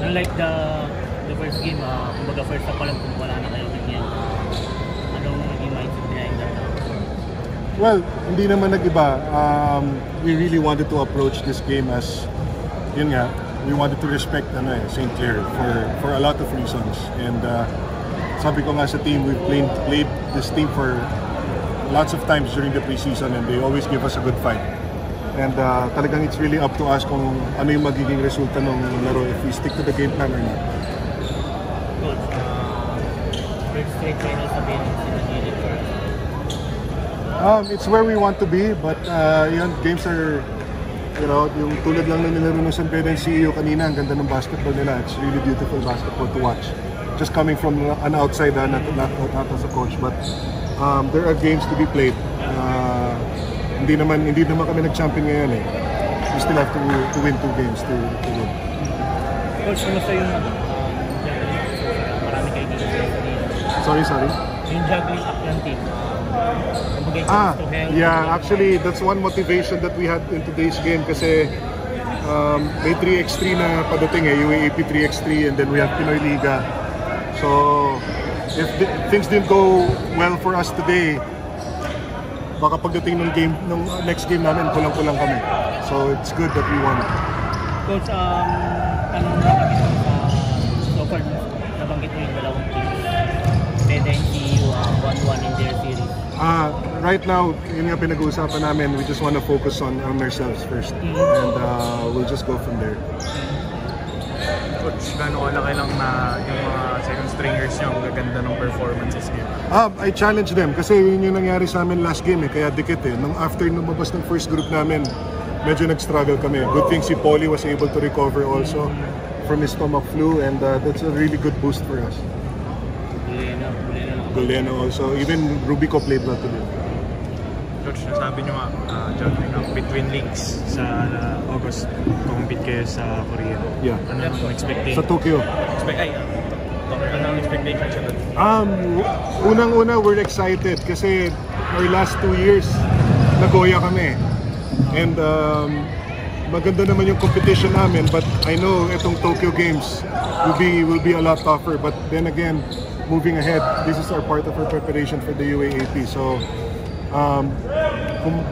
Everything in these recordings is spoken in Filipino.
Unlike the first game, kumbaga first half pa lang kung wala na kayo ganyan. Anong naging mindset behind that? Well, hindi naman nag-iba. We really wanted to approach this game as, yun nga, we wanted to respect St. Clair for a lot of reasons. And sabi ko nga sa team, we've played this team for lots of times during the preseason and they always give us a good fight. And talagang it's really up to us kung ano yung magiging resulta ng laro if we stick to the game plan or not. Coach, first straight finals na being sinagilid for it's where we want to be, but yun, games are, you know, yung tulad lang ng nilaro ng San Pedro and CEU kanina, ang ganda ng basketball nila. It's really beautiful basketball to watch. Just coming from an outsider, not as a coach, but there are games to be played. Hindi naman kami nag-champion ngayon eh. We still have to win 2 games to win. Coach, kumusta yung marami kayo dito? Sorry. Yung juggling up ng team. Yeah, actually that's one motivation that we had in today's game kasi may 3x3 na padating eh, UAAP 3x3 and then we have Pinoy Liga. So if things didn't go well for us today, baka pagdating ng next game namin, kulang-kulang kami. So it's good that we won. Coach, tanong na kami so far, nabanggit mo yung dalawang teams. Pwede yung CEU 1-1 in their series. Right now, yun nga pinag-uusapan namin, we just want to focus on ourselves first. And we'll just go from there. Coach, gano'n kalaki lang na yung mga second stringers nyo ang gaganda ng performances game? I challenge them kasi yun yung nangyari sa amin last game eh, kaya dikit eh. After lumabas ng first group namin, medyo nag-struggle kami. Good thing si Paulie was able to recover also from his stomach flu and that's a really good boost for us. Guleno also. Even Rubico played well today. Coach, nasabi nyo nga, juggling up between leagues sa August, compete kayo sa Korea. Yeah. Ano ang expectation? Sa Tokyo. Ano ang expectation siya doon? Unang-una, we're excited kasi our last 2 years, Nagoya kami. And maganda naman yung competition namin, but I know itong Tokyo Games will be a lot tougher. But then again, moving ahead, this is our part of our preparation for the UAAP. So, kung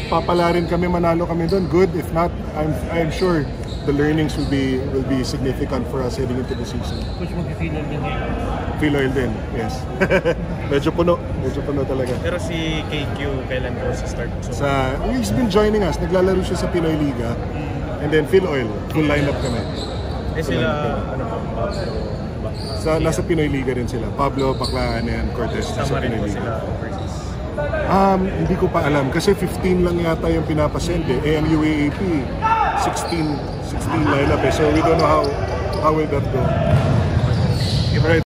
papalarin kami, manalo kami doon, good. If not, I'm sure the learnings will be significant for us heading into the season. Coach, mag-feel oil din ngayon? Feel oil din, yes. medyo puno talaga. Pero si KQ, kailan ko sa start? So, he's been joining us, naglalaro siya sa Pinoy Liga. And then Phil Oil, full lineup kami. Sila, nasa Pinoy Liga rin sila. Pablo, Baclaan, and Cortez sa Pinoy Liga. Hindi ko pa alam kasi 15 lang yata yung pinapasend eh. Ang UAAP 16 lineup eh. So we don't know how will that go.